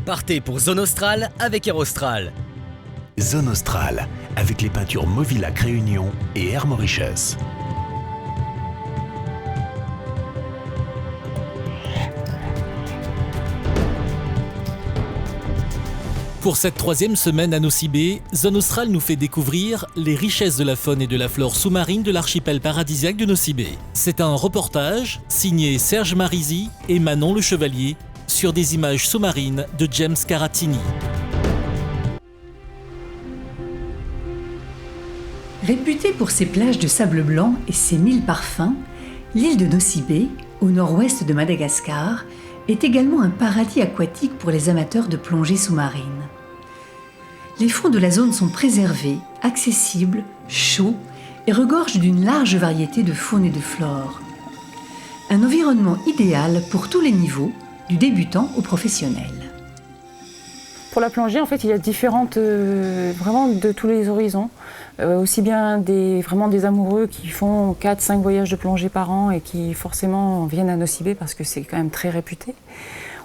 Partez pour Zone Australe avec Air Austral. Zone Australe, avec les peintures Movilac Réunion et Air Mauritius. Pour cette 3e semaine à Nosy Be, Zone Australe nous fait découvrir les richesses de la faune et de la flore sous-marine de l'archipel paradisiaque de Nosy Be. C'est un reportage signé Serge Marizzi et Manon Le Chevalier sur des images sous-marines de James Caratini. Réputée pour ses plages de sable blanc et ses 1000 parfums, l'île de Nosy Be, au nord-ouest de Madagascar, est également un paradis aquatique pour les amateurs de plongée sous-marine. Les fonds de la zone sont préservés, accessibles, chauds et regorgent d'une large variété de faune et de flore. Un environnement idéal pour tous les niveaux, du débutant au professionnel. Pour la plongée, en fait, il y a différentes, vraiment de tous les horizons. Aussi bien vraiment des amoureux qui font 4-5 voyages de plongée par an et qui forcément viennent à Nosy Be parce que c'est quand même très réputé.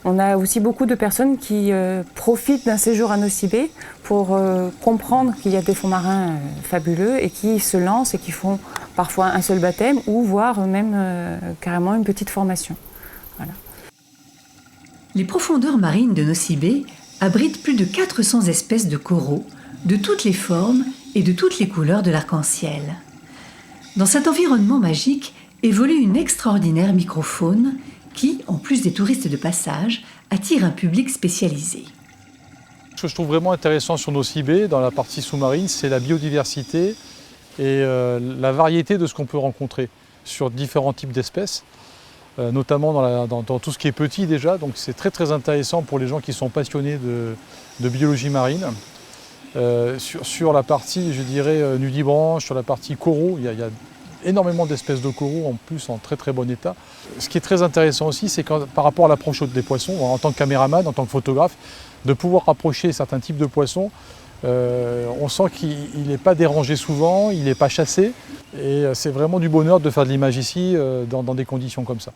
On a aussi beaucoup de personnes qui profitent d'un séjour à Nosy Be pour comprendre qu'il y a des fonds marins fabuleux et qui se lancent et qui font parfois un seul baptême ou voire même carrément une petite formation. Voilà. Les profondeurs marines de Nosy Be abritent plus de 400 espèces de coraux, de toutes les formes et de toutes les couleurs de l'arc-en-ciel. Dans cet environnement magique évolue une extraordinaire microfaune qui, en plus des touristes de passage, attire un public spécialisé. Ce que je trouve vraiment intéressant sur Nosy Be, dans la partie sous-marine, c'est la biodiversité et la variété de ce qu'on peut rencontrer sur différents types d'espèces, notamment dans tout ce qui est petit déjà. Donc c'est très très intéressant pour les gens qui sont passionnés de biologie marine. Sur la partie, je dirais, nudibranche, sur la partie coraux, il y a énormément d'espèces de coraux, en plus en très très bon état. Ce qui est très intéressant aussi, c'est par rapport à l'approche des poissons, en tant que caméraman, en tant que photographe, de pouvoir approcher certains types de poissons. On sent qu'il n'est pas dérangé souvent, il n'est pas chassé, et c'est vraiment du bonheur de faire de l'image ici, dans des conditions comme ça.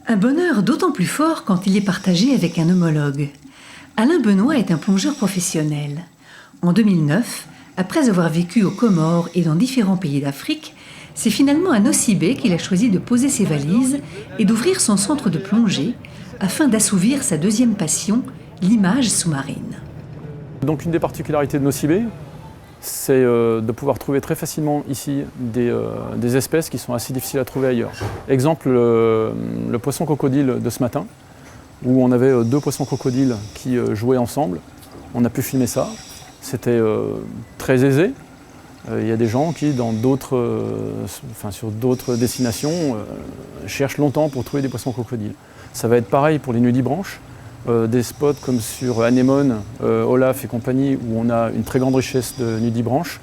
Un bonheur d'autant plus fort quand il est partagé avec un homologue. Alain Benoît est un plongeur professionnel. En 2009, après avoir vécu aux Comores et dans différents pays d'Afrique, c'est finalement à Nosy Be qu'il a choisi de poser ses valises et d'ouvrir son centre de plongée afin d'assouvir sa deuxième passion, l'image sous-marine. Donc une des particularités de Nosy Be, c'est de pouvoir trouver très facilement ici des espèces qui sont assez difficiles à trouver ailleurs. Exemple, le poisson crocodile de ce matin, où on avait 2 poissons crocodiles qui jouaient ensemble. On a pu filmer ça. C'était très aisé. Il y a des gens qui, sur d'autres destinations, cherchent longtemps pour trouver des poissons crocodiles. Ça va être pareil pour les nudibranches. Des spots comme sur Anémone, Olaf et compagnie, où on a une très grande richesse de nudibranches.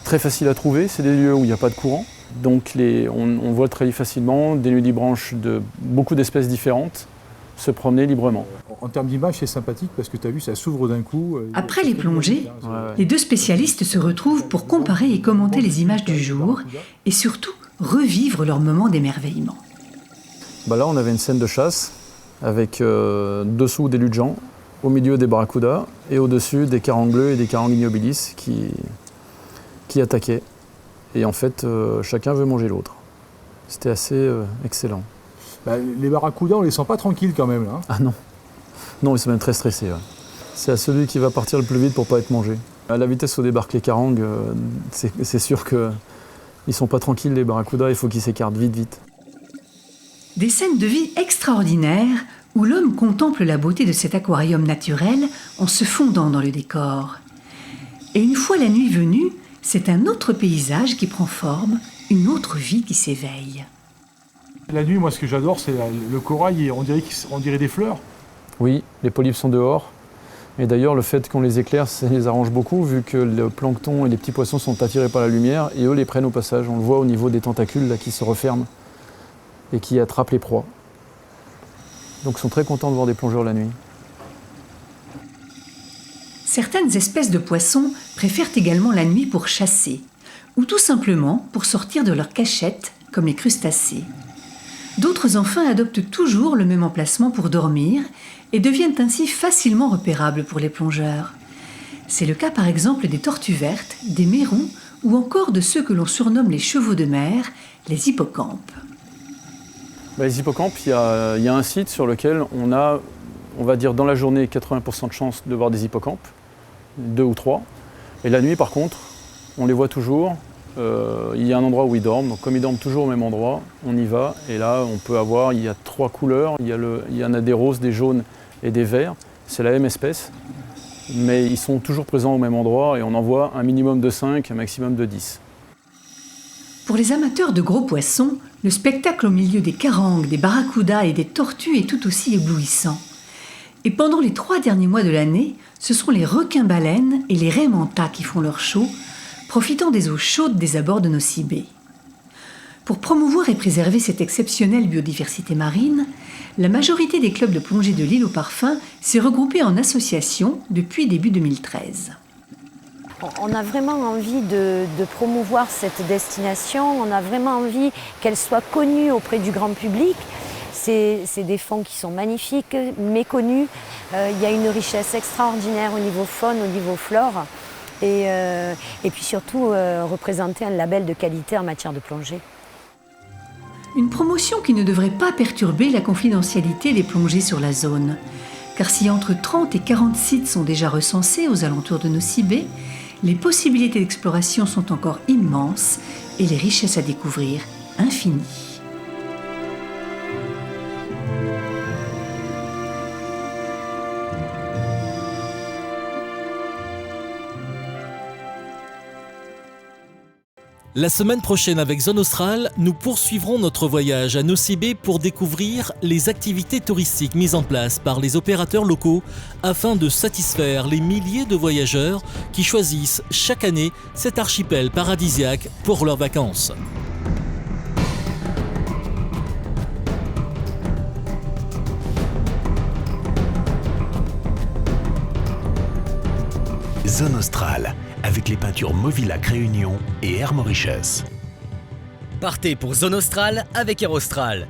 Très facile à trouver, c'est des lieux où il n'y a pas de courant. Donc on voit très facilement des nudibranches de beaucoup d'espèces différentes se promener librement. En termes d'image, c'est sympathique parce que tu as vu, ça s'ouvre d'un coup. Après les plongées, les deux spécialistes se retrouvent pour comparer et commenter les images du jour et surtout revivre leur moment d'émerveillement. Là, on avait une scène de chasse avec dessous des ludgens, au milieu des barracudas et au-dessus des carangues bleus et des carangues ignobilis qui attaquaient. Et en fait, chacun veut manger l'autre. C'était assez excellent. Les barracudas, on les sent pas tranquilles quand même. Là. Ah non. Non, ils sont même très stressés. Ouais. C'est à celui qui va partir le plus vite pour ne pas être mangé. À la vitesse où débarquent les carangues, c'est sûr qu'ils ne sont pas tranquilles, les barracudas, il faut qu'ils s'écartent vite. Des scènes de vie extraordinaires où l'homme contemple la beauté de cet aquarium naturel en se fondant dans le décor. Et une fois la nuit venue, c'est un autre paysage qui prend forme, une autre vie qui s'éveille. La nuit, moi, ce que j'adore, c'est le corail, on dirait des fleurs. Oui, les polypes sont dehors. Et d'ailleurs, le fait qu'on les éclaire, ça les arrange beaucoup, vu que le plancton et les petits poissons sont attirés par la lumière, et eux les prennent au passage. On le voit au niveau des tentacules là, qui se referment et qui attrapent les proies. Donc ils sont très contents de voir des plongeurs la nuit. Certaines espèces de poissons préfèrent également la nuit pour chasser, ou tout simplement pour sortir de leur cachette, comme les crustacés. D'autres enfin adoptent toujours le même emplacement pour dormir et deviennent ainsi facilement repérables pour les plongeurs. C'est le cas par exemple des tortues vertes, des mérous ou encore de ceux que l'on surnomme les chevaux de mer, les hippocampes. Les hippocampes, il y a un site sur lequel on a, on va dire dans la journée, 80% de chances de voir des hippocampes, 2 ou 3. Et la nuit par contre, on les voit toujours. Il y a un endroit où ils dorment, donc comme ils dorment toujours au même endroit, on y va. Et là, on peut avoir, il y a 3 couleurs, il y en a des roses, des jaunes et des verts. C'est la même espèce, mais ils sont toujours présents au même endroit et on en voit un minimum de 5, un maximum de 10. Pour les amateurs de gros poissons, le spectacle au milieu des carangues, des barracudas et des tortues est tout aussi éblouissant. Et pendant les 3 derniers mois de l'année, ce sont les requins-baleines et les raies mantas qui font leur show, profitant des eaux chaudes des abords de Nossi-Bé. Pour promouvoir et préserver cette exceptionnelle biodiversité marine, la majorité des clubs de plongée de l'île aux Parfums s'est regroupée en association depuis début 2013. On a vraiment envie de promouvoir cette destination, on a vraiment envie qu'elle soit connue auprès du grand public. C'est des fonds qui sont magnifiques, méconnus. Il y a une richesse extraordinaire au niveau faune, au niveau flore. Et puis surtout, représenter un label de qualité en matière de plongée. Une promotion qui ne devrait pas perturber la confidentialité des plongées sur la zone. Car si entre 30 et 40 sites sont déjà recensés aux alentours de Nossi-Bé, les possibilités d'exploration sont encore immenses et les richesses à découvrir infinies. La semaine prochaine avec Zone Australe, nous poursuivrons notre voyage à Nossi-Bé pour découvrir les activités touristiques mises en place par les opérateurs locaux afin de satisfaire les milliers de voyageurs qui choisissent chaque année cet archipel paradisiaque pour leurs vacances. Zone Australe, avec les peintures Movilac Réunion et Air Mauritius. Partez pour Zone Australe avec Air Austral.